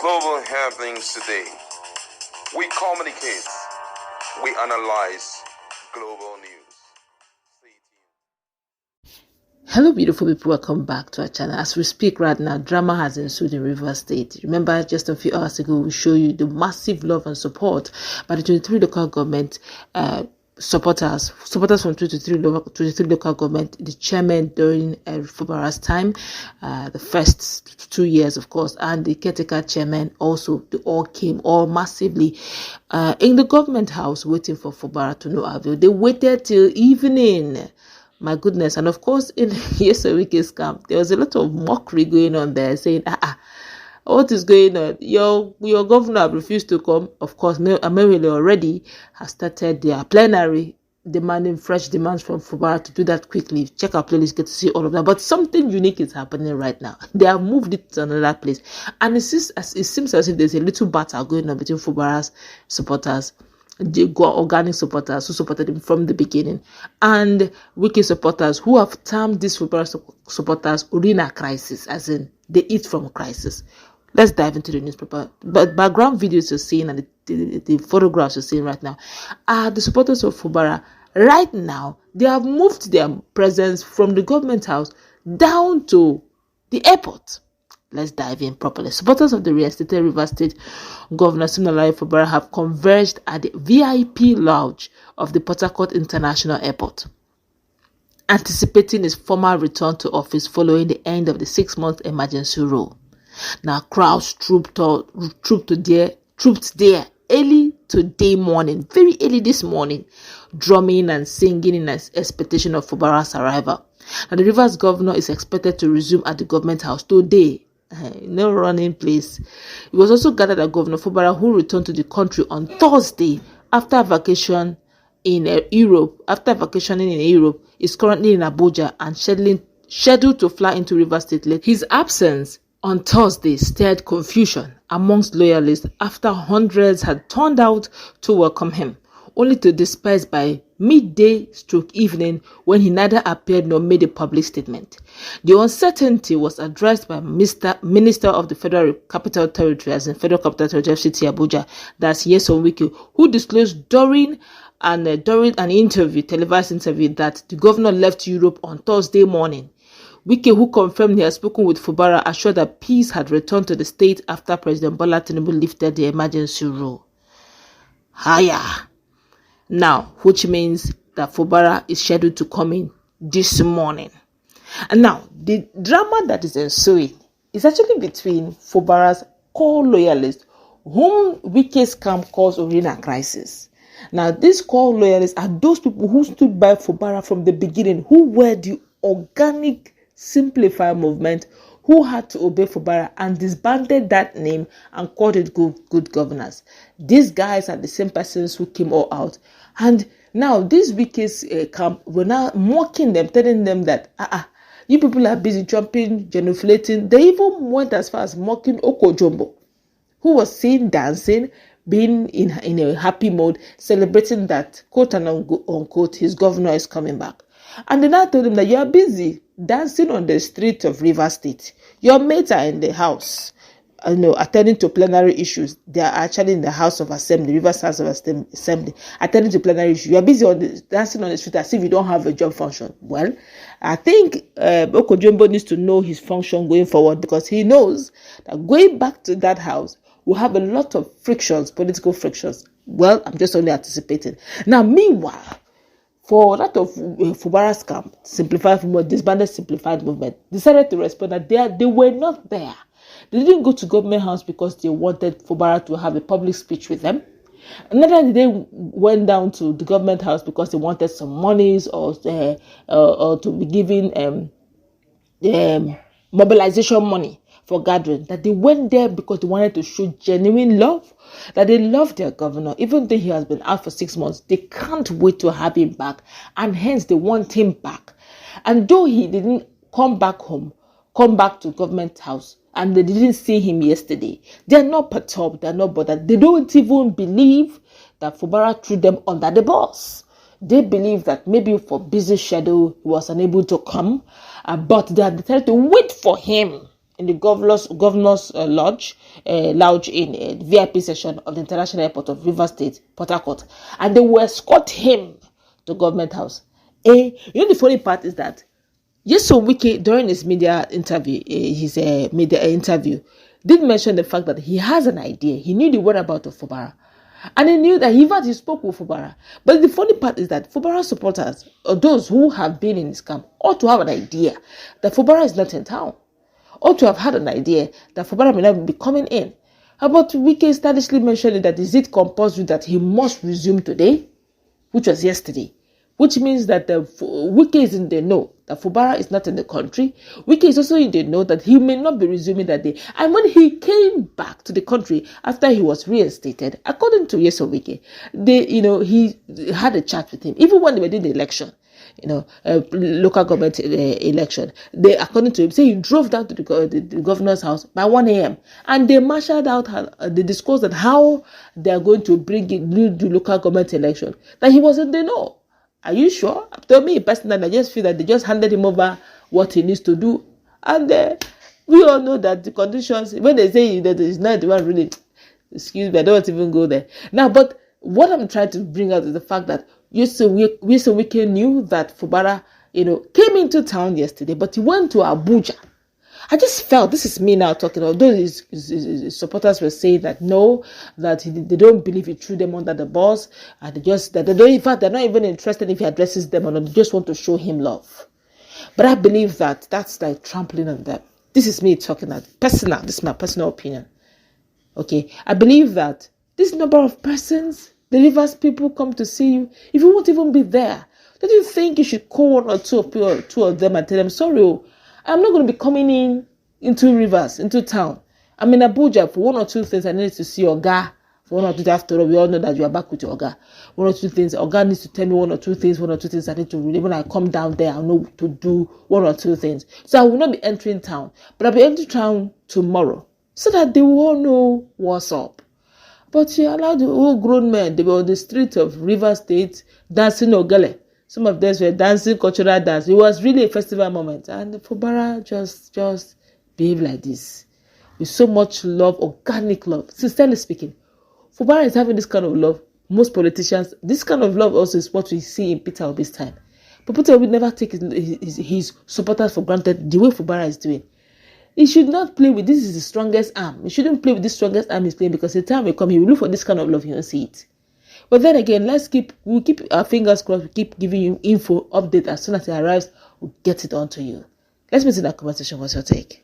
Global happenings today. We communicate. We analyze global news. Stay tuned. Hello beautiful people, welcome back to our channel. As we speak right now, drama has ensued in Rivers State. Remember, just a few hours ago we showed you the massive love and support by the 23 local government supporters from 23 local government, the chairman during Fubara's time, the first 2 years of course, and the caretaker chairman also. They all came all massively in the government house waiting for Fubara to no avail. They waited till evening. My goodness. And of course, in Wike's camp, there was a lot of mockery going on there, saying, what is going on? Your governor refused to come. Of course, Amerile already has started their plenary, demanding fresh demands from Fubara to do that quickly. Check our playlist, get to see all of that. But something unique is happening right now. They have moved it to another place. And it seems as if there's a little battle going on between Fubara's supporters, the organic supporters who supported him from the beginning, and Wike supporters who have termed these Fubara supporters Urina crisis, as in they eat from crisis. Let's dive into the newspaper. But background videos you're seeing and the photographs you're seeing right now are the supporters of Fubara. Right now, they have moved their presence from the government house down to the airport. Let's dive in properly. Supporters of the reinstated Rivers State Governor Siminalayi Fubara have converged at the VIP lounge of the Port Harcourt International Airport, anticipating his formal return to office following the end of the 6-month emergency rule. Now, crowds trooped there early today morning, very early this morning, drumming and singing in expectation of Fubara's arrival. Now, the Rivers governor is expected to resume at the government house today. No running place. It was also gathered that Governor Fubara, who returned to the country on Thursday after vacation in Europe, is currently in Abuja and scheduled to fly into Rivers State late. His absence on Thursday stirred confusion amongst loyalists after hundreds had turned out to welcome him, only to disperse by midday/evening when he neither appeared nor made a public statement. The uncertainty was addressed by Minister of the Federal Capital Territory, as in Federal Capital Territory FCT Abuja, that's Nyesom Wike, who disclosed during an televised interview that the governor left Europe on Thursday morning. Wike, who confirmed he had spoken with Fubara, assured that peace had returned to the state after President Bola Tinubu lifted the emergency rule. Now, which means that Fubara is scheduled to come in this morning. And now, the drama that is ensuing is actually between Fubara's core loyalists, whom Wike's camp calls Urina crisis. Now, these core loyalists are those people who stood by Fubara from the beginning, who were the organic Simplify movement, who had to obey Fubara and disbanded that name and called it good governance. These guys are the same persons who came all out. And now these Wike's camp were now mocking them, telling them that you people are busy jumping, genuflating. They even went as far as mocking Okojombo, who was seen dancing, being in a happy mode, celebrating that, quote and unquote, his governor is coming back. And they now told him that you are busy dancing on the street of Rivers State. Your mates are in the house, attending to plenary issues. They are actually in the House of Assembly, Rivers House of Assembly, attending to plenary issues. You are busy dancing on the street as if you don't have a job function. Well, I think Okojombo needs to know his function going forward, because he knows that going back to that house will have a lot of frictions, political frictions. Well, I'm just only anticipating. Now, meanwhile, for that of Fubara's camp, disbanded Simplified movement, decided to respond that they were not there. They didn't go to government house because they wanted Fubara to have a public speech with them. Neither did they went down to the government house because they wanted some monies or to be given mobilization money for gathering. That they went there because they wanted to show genuine love, that they love their governor. Even though he has been out for 6 months, they can't wait to have him back, and hence they want him back. And though he didn't come back to government house, and they didn't see him yesterday, they're not perturbed, they're not bothered. They don't even believe that Fubara threw them under the bus. They believe that maybe for busy schedule he was unable to come, but they had decided to wait for him in the governor's lounge in a VIP section of the International Airport of Rivers State, Port Harcourt, and they will escort him to Government House. The funny part is that Wike, during his media interview, did mention the fact that he has an idea. He knew the whereabouts of Fubara. And he knew that he spoke with Fubara. But the funny part is that Fubara supporters, or those who have been in his camp, ought to have an idea that Fubara is not in town. Ought to have had an idea that Fubara may not be coming in. But Wike stylishly mentioned that is it compulsory that he must resume today, which was yesterday. Which means that Wike is in the know that Fubara is not in the country. Wike is also in the know that he may not be resuming that day. And when he came back to the country after he was reinstated, according to Wike, he had a chat with him. Even when they were doing the election, local government election, according to him, say he drove down to the governor's house by 1 a.m. and they marshaled out, they discussed that how they are going to bring in the local government election. That he was in the know. Are you sure? To me personally, I just feel that they just handed him over what he needs to do. And we all know that the conditions, when they say that it's not the one really, excuse me, I don't want to even go there. Now, but what I'm trying to bring out is the fact that Wike knew that Fubara, came into town yesterday, but he went to Abuja. I just felt, this is me now talking, although his supporters were saying that no, that they don't believe he threw them under the bus, and they're not even interested if he addresses them or not, they just want to show him love. But I believe that that's like trampling on them. This is me talking this is my personal opinion. Okay, I believe that this number of persons, the Rivers people come to see you, if you won't even be there, don't you think you should call one or two of them and tell them, sorry, I'm not going to be coming into Rivers, into town. I'm in Abuja for one or two things. I need to see Oga for one or two things. After all, we all know that you are back with your Oga. One or two things. Oga needs to tell me one or two things I need to read. When I come down there, I know to do one or two things. So I will not be entering town. But I'll be entering town tomorrow so that they will all know what's up. But you allow the old grown men, they were on the streets of Rivers State dancing Ogele. Some of them were dancing cultural dance. It was really a festival moment. And Fubara just behaved like this. With so much love, organic love. Sincerely speaking, Fubara is having this kind of love. Most politicians, this kind of love also is what we see in Peter Obi's time. But Peter Obi never take his supporters for granted the way Fubara is doing. He should not play with, this is the strongest arm. He shouldn't play with the strongest arm he's playing, because the time will come, he will look for this kind of love, he won't see it. But then again, we'll keep our fingers crossed, we'll keep giving you info, update as soon as it arrives, we'll get it onto you. Let's meet in that conversation. What's your take?